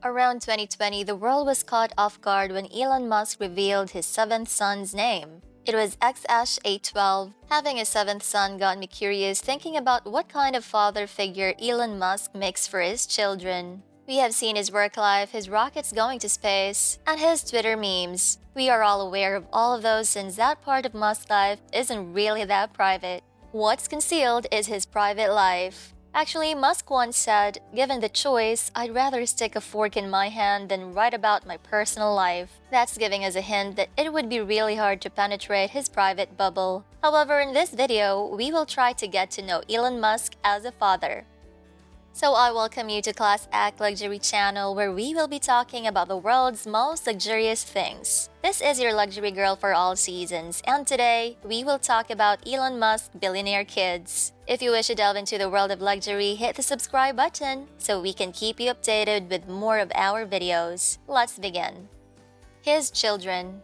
Around 2020, the world was caught off guard when Elon Musk revealed his seventh son's name. It was XAsh812. Having a seventh son got me curious thinking about what kind of father figure Elon Musk makes for his children. We have seen his work life, his rockets going to space, and his Twitter memes. We are all aware of all of those since that part of Musk's life isn't really that private. What's concealed is his private life. Actually, Musk once said, "Given the choice, I'd rather stick a fork in my hand than write about my personal life." That's giving us a hint that it would be really hard to penetrate his private bubble. However, in this video, we will try to get to know Elon Musk as a father. So I welcome you to Class Act Luxury channel, where we will be talking about the world's most luxurious things. This is your luxury girl for all seasons, and today we will talk about Elon Musk billionaire kids. If you wish to delve into the world of luxury, hit the subscribe button so we can keep you updated with more of our videos. Let's begin. His children.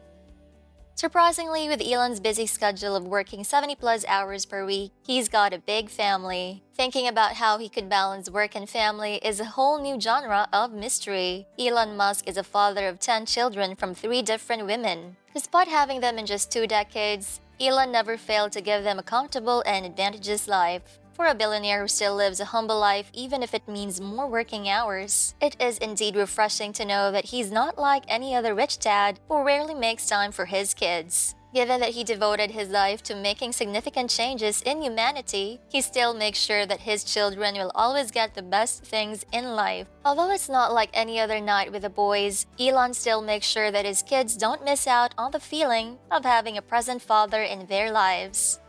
Surprisingly, with Elon's busy schedule of working 70+ hours per week, he's got a big family. Thinking about how he could balance work and family is a whole new genre of mystery. Elon Musk is a father of 10 children from 3 different women. Despite having them in just 2 decades, Elon never failed to give them a comfortable and advantageous life. For a billionaire who still lives a humble life even if it means more working hours, it is indeed refreshing to know that he's not like any other rich dad who rarely makes time for his kids. Given that he devoted his life to making significant changes in humanity, he still makes sure that his children will always get the best things in life. Although it's not like any other night with the boys, Elon still makes sure that his kids don't miss out on the feeling of having a present father in their lives.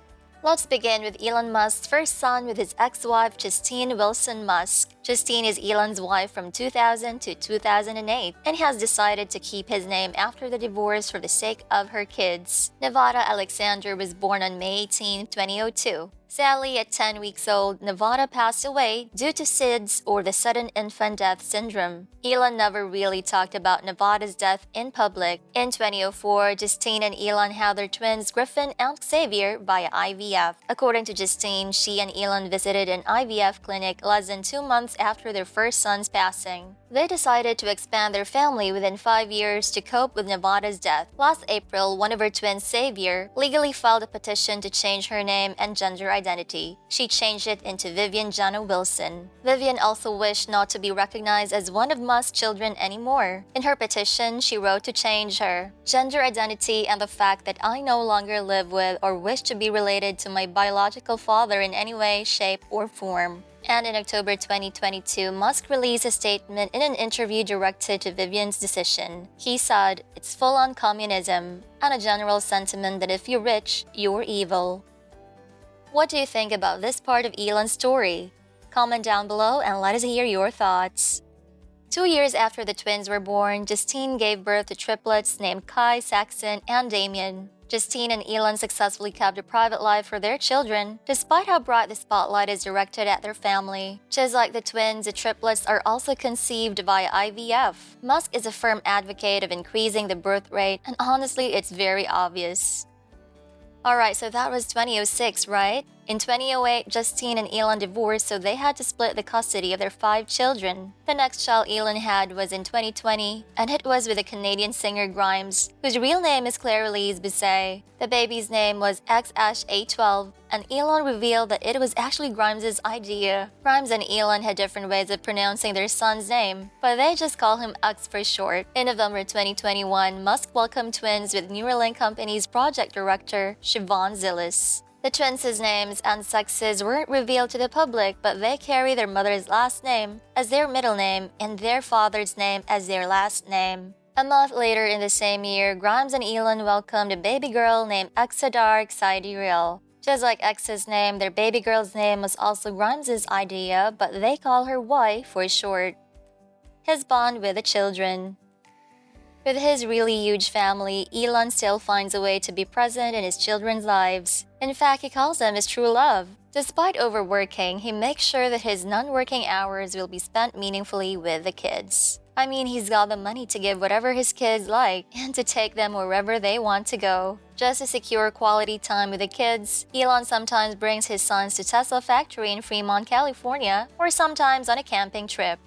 Let's begin with Elon Musk's first son with his ex-wife Justine Wilson Musk. Justine is Elon's wife from 2000 to 2008 and has decided to keep his name after the divorce for the sake of her kids. Nevada Alexander was born on May 18, 2002. Sadly, at 10 weeks old, Nevada passed away due to SIDS, or the sudden infant death syndrome. Elon never really talked about Nevada's death in public. In 2004, Justine and Elon had their twins Griffin and Xavier via IVF. According to Justine, she and Elon visited an IVF clinic less than 2 months after their first son's passing. They decided to expand their family within 5 years to cope with Nevada's death. Last April, one of her twins, Xavier, legally filed a petition to change her name and gender identity. She changed it into Vivian Jana Wilson. Vivian also wished not to be recognized as one of Musk's children anymore. In her petition, she wrote to change her gender identity and the fact that I no longer live with or wish to be related to my biological father in any way, shape, or form. And in October 2022, Musk released a statement in an interview directed to Vivian's decision. He said, "It's full-on communism, and a general sentiment that if you're rich, you're evil." What do you think about this part of Elon's story? Comment down below and let us hear your thoughts. 2 years after the twins were born, Justine gave birth to triplets named Kai, Saxon, and Damien. Justine and Elon successfully kept a private life for their children, despite how bright the spotlight is directed at their family. Just like the twins, the triplets are also conceived via IVF. Musk is a firm advocate of increasing the birth rate, and honestly, it's very obvious. Alright, so that was 2006, right? In 2008, Justine and Elon divorced, so they had to split the custody of their 5 children. The next child Elon had was in 2020, and it was with the Canadian singer Grimes, whose real name is Claire-Elise Bisset. The baby's name was XAsh812, and Elon revealed that it was actually Grimes' idea. Grimes and Elon had different ways of pronouncing their son's name, but they just call him X for short. In November 2021, Musk welcomed twins with Neuralink Company's project director, Siobhan Zillis. The twins' names and sexes weren't revealed to the public, but they carry their mother's last name as their middle name and their father's name as their last name. A month later in the same year, Grimes and Elon welcomed a baby girl named Exadar Sidereal. Just like X's name, their baby girl's name was also Grimes' idea, but they call her Y for short. His bond with the children. With his really huge family, Elon still finds a way to be present in his children's lives. In fact, he calls them his true love. Despite overworking, he makes sure that his non-working hours will be spent meaningfully with the kids. I mean, he's got the money to give whatever his kids like and to take them wherever they want to go. Just to secure quality time with the kids, Elon sometimes brings his sons to Tesla factory in Fremont, California, or sometimes on a camping trip.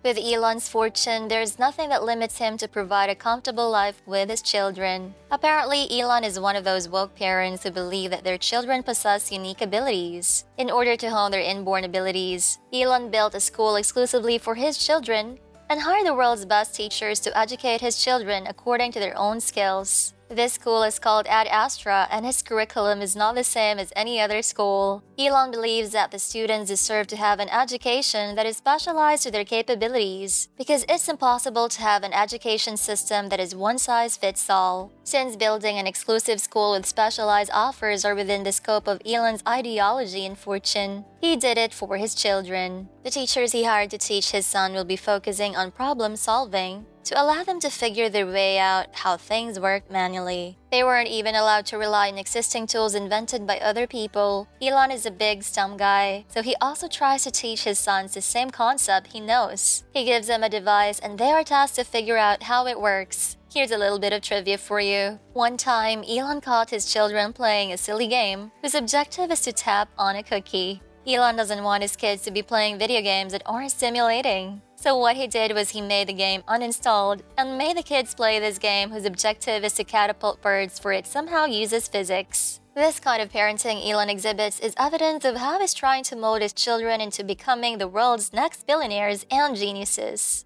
With Elon's fortune, there's nothing that limits him to provide a comfortable life with his children. Apparently, Elon is one of those woke parents who believe that their children possess unique abilities. In order to hone their inborn abilities, Elon built a school exclusively for his children and hired the world's best teachers to educate his children according to their own skills. This school is called Ad Astra, and his curriculum is not the same as any other school. Elon believes that the students deserve to have an education that is specialized to their capabilities, because it's impossible to have an education system that is one size fits all. Since building an exclusive school with specialized offers are within the scope of Elon's ideology and fortune, he did it for his children. The teachers he hired to teach his son will be focusing on problem solving, to allow them to figure their way out how things work manually. They weren't even allowed to rely on existing tools invented by other people. Elon is a big STEM guy, so he also tries to teach his sons the same concept he knows. He gives them a device and they are tasked to figure out how it works. Here's a little bit of trivia for you. One time, Elon caught his children playing a silly game whose objective is to tap on a cookie. Elon doesn't want his kids to be playing video games that aren't stimulating. So what he did was he made the game uninstalled and made the kids play this game whose objective is to catapult birds, for it somehow uses physics. This kind of parenting Elon exhibits is evidence of how he's trying to mold his children into becoming the world's next billionaires and geniuses.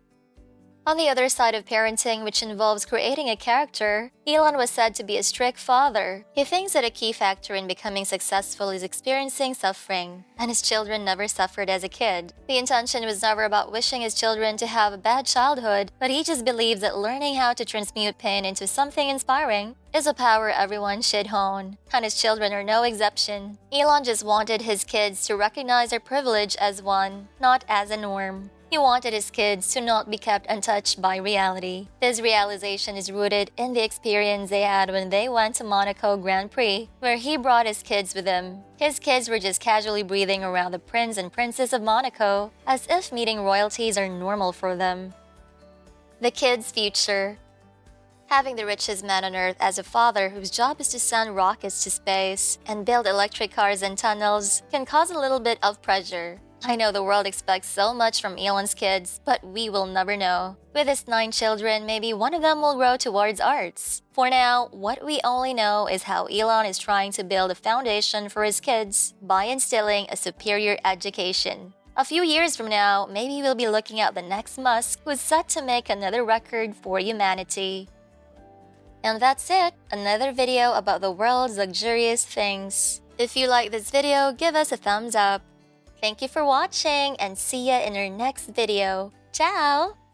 On the other side of parenting, which involves creating a character, Elon was said to be a strict father. He thinks that a key factor in becoming successful is experiencing suffering, and his children never suffered as a kid. The intention was never about wishing his children to have a bad childhood, but he just believes that learning how to transmute pain into something inspiring is a power everyone should hone, and his children are no exception. Elon just wanted his kids to recognize their privilege as one, not as a norm. He wanted his kids to not be kept untouched by reality. This realization is rooted in the experience they had when they went to Monaco Grand Prix, where he brought his kids with him. His kids were just casually breathing around the Prince and Princess of Monaco, as if meeting royalties are normal for them. The kids' future. Having the richest man on earth as a father whose job is to send rockets to space and build electric cars and tunnels can cause a little bit of pressure. I know the world expects so much from Elon's kids, but we will never know. With his 9 children, maybe one of them will grow towards arts. For now, what we only know is how Elon is trying to build a foundation for his kids by instilling a superior education. A few years from now, maybe we'll be looking at the next Musk who's set to make another record for humanity. And that's it, another video about the world's luxurious things. If you like this video, give us a thumbs up. Thank you for watching and see ya in our next video. Ciao!